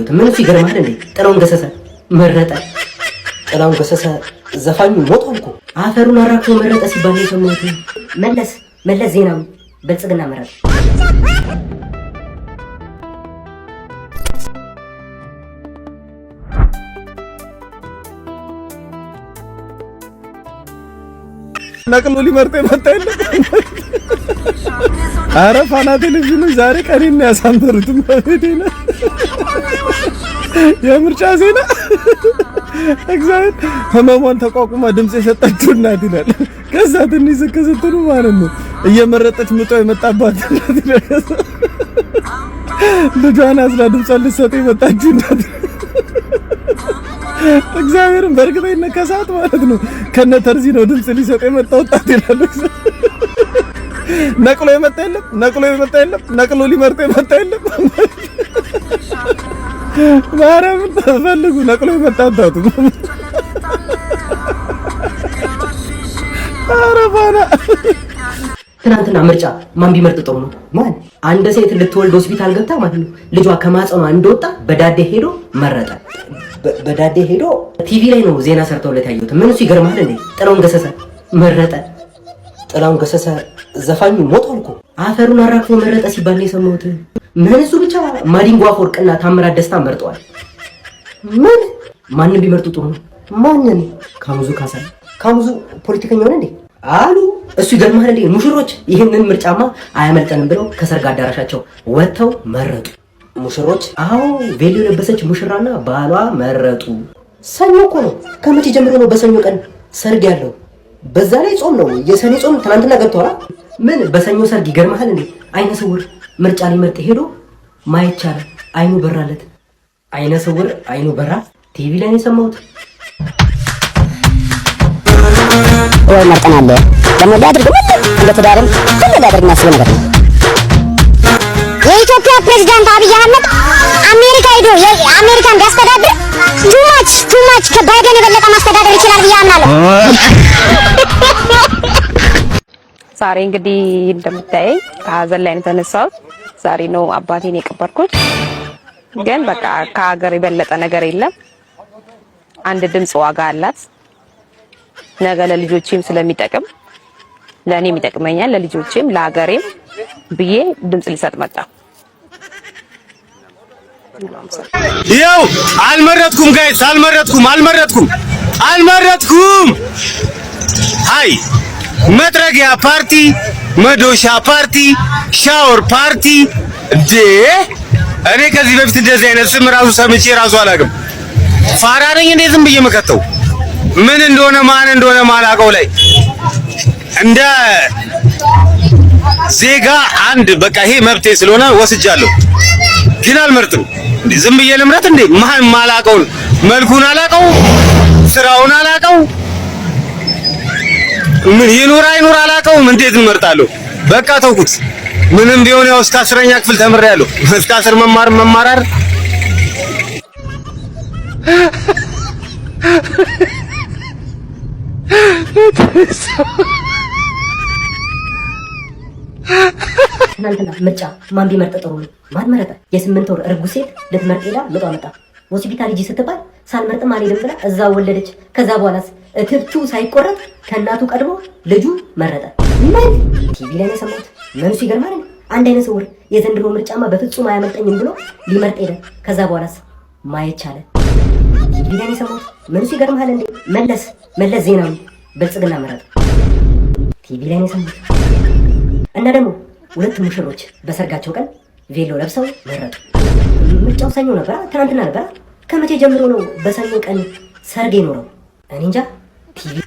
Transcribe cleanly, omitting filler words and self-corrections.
ያየሁት። ምን እሱ ይገርማል እንዴ? ጥላሁን ገሰሰ መረጠ። ጥላሁን ገሰሰ ዘፋኙ ሞቷል እኮ አፈሩን አራክቶ መረጠ ሲባል ነው የሰማሁት። መለስ ዜናዊ ብልጽግና መረጠ። ነቅሎ ሊመርጥ የመጣ የለም። ኧረ ፋና ቴሌቪዥኖች ዛሬ ቀኔን ያሳምሩት። ማለቴና የምርጫ ዜና እግዚአብሔር ህመሟን ተቋቁማ ድምጽ የሰጠችው እናት ይላል። ከዛ ትንሽ ዝቅ ስትሉ ማለት ነው እየመረጠች ምጧ የመጣባት እናት ይላል። ልጇን አዝላ ድምጿን ልትሰጥ የመጣችው እናት እግዚአብሔርን በእርግጠኝነት ከሰዓት ማለት ነው ከነተርዚ ነው ድምጽ ሊሰጥ የመጣው ወጣት ይላል። ነቅሎ የመጣ የለም ነቅሎ ሊመርጥ የመጣ የለም። ማረም ተፈልጉ ነቅሎ የመጣ አታጡ። አረባና ትናንትና ምርጫ ማን ቢመርጥ ጥሩ ነው? ማን አንድ ሴት ልትወልድ ሆስፒታል ገብታ ማለት ነው ልጇ ከማጸኗ እንደወጣ በዳዴ ሄዶ መረጠ። በዳዴ ሄዶ ቲቪ ላይ ነው ዜና ሰርተውለት ያየሁት። ምን እሱ ይገርማል እንዴ? ጥላሁን ገሰሰ መረጠ። ጥላሁን ገሰሰ ዘፋኙ ሞቷል እኮ አፈሩን አራክቶ መረጠ ሲባል ነው የሰማሁት። ምን እሱ ብቻ ማዲንጎ አፈወርቅና ታምራት ደስታ መርጠዋል። ማንም ቢመርጡ ጥሩ ነው? ማንን? ካሙዙ ካሳ። ካሙዙ ፖለቲከኛ ሆነ እንዴ አሉ። እሱ ይገርማል እንዴ? ሙሽሮች ይህንን ምርጫማ አያመልጠንም ብለው ከሰርግ አዳራሻቸው ወጥተው መረጡ። ሙሽሮች አዎ ቬሎ የለበሰች ሙሽራና ባሏ መረጡ። ሰኞ እኮ ነው። ከመቼ ጀምሮ ነው በሰኞ ቀን ሰርግ ያለው? በዛ ላይ ጾም ነው። የሰኔ ጾም ትናንትና ገብቷል። ምን በሰኞ ሰርግ ይገርማል እንዴ? አይነ ስውር ምርጫ ሊመርጥ ሄዶ ማየት ቻለ። አይኑ በራለት። አይነ ስውር አይኑ በራ። ቲቪ ላይ ነው የሰማሁት። ወይ መርጠናል ደግሞ ሊያደርግ እንደ ትዳርም ሁሉ ሊያደርግ የሚያስብ ነገር ነው። የኢትዮጵያ ፕሬዝዳንት አብይ አህመድ አሜሪካ ሄዶ የአሜሪካን ቢያስተዳድር ቱማች ከባይደን የበለጠ ማስተዳደር ይችላል ብዬ አምናለሁ። ዛሬ እንግዲህ እንደምታየኝ ከሀዘን ላይ ነው የተነሳሁት። ዛሬ ነው አባቴን የቀበርኩት። ግን በቃ ከሀገር የበለጠ ነገር የለም። አንድ ድምጽ ዋጋ አላት። ነገ ለልጆቼም ስለሚጠቅም ለእኔም ይጠቅመኛል፣ ለልጆቼም ለሀገሬም ብዬ ድምጽ ልሰጥ መጣ። ይኸው አልመረጥኩም ጋይስ፣ አልመረጥኩም። ሃይ መጥረጊያ ፓርቲ፣ መዶሻ ፓርቲ፣ ሻወር ፓርቲ እንዴ! እኔ ከዚህ በፊት እንደዚህ አይነት ስም ራሱ ሰምቼ ራሱ አላውቅም። ፋራ ነኝ እንዴ ዝም ብዬ መከተው? ምን እንደሆነ ማን እንደሆነ ማላውቀው ላይ እንደ ዜጋ አንድ በቃ ይሄ መብቴ ስለሆነ ወስጃለሁ። ግን አልመርጥም። ዝም ብዬ ልምረጥ እንዴ? ማን ማላውቀው መልኩን አላውቀው፣ ስራውን አላውቀው፣ ምን ይኑር አይኑር አላውቀው። እንዴት እንመርጣለሁ? በቃ ተውኩት። ምንም ቢሆን ያው እስከ 10ኛ ክፍል ተምሬያለሁ። እስከ 10 መማራር ትናንትና ምርጫ ማን ቢመርጥ ጥሩ ነው? ማን መረጠ? የ8 ወር እርጉዝ ሴት ልትመርጥ ሄዳ ምጧ መጣ። ሆስፒታል ሂጂ ስትባል ሳልመርጥም አልሄድም ብላ እዛ ወለደች። ከዛ በኋላስ እትብቱ ሳይቆረጥ ከእናቱ ቀድሞ ልጁ መረጠ። ምን ቲቪ ላይ ነው የሰማሁት። ምን እሱ ይገርማል። አንድ አይነ ስውር የዘንድሮ ምርጫማ በፍጹም አያመልጠኝም ብሎ ሊመርጥ ሄደ። ከዛ በኋላስ ማየት ቻለ። ቲቪ ላይ ነው የሰማሁት። ምን እሱ ይገርማል እንዴ? መለስ ዜናዊ ብልጽግና መረጠ። ቲቪ ላይ ነው የሰማሁት። እና ደግሞ ሁለት ሙሽሮች በሰርጋቸው ቀን ቬሎ ለብሰው መረጡ። ምርጫው ሰኞ ነበር፣ ትናንትና ነበር። ከመቼ ጀምሮ ነው በሰኞ ቀን ሰርግ የኖረው? እኔ እንጃ። ቲቪ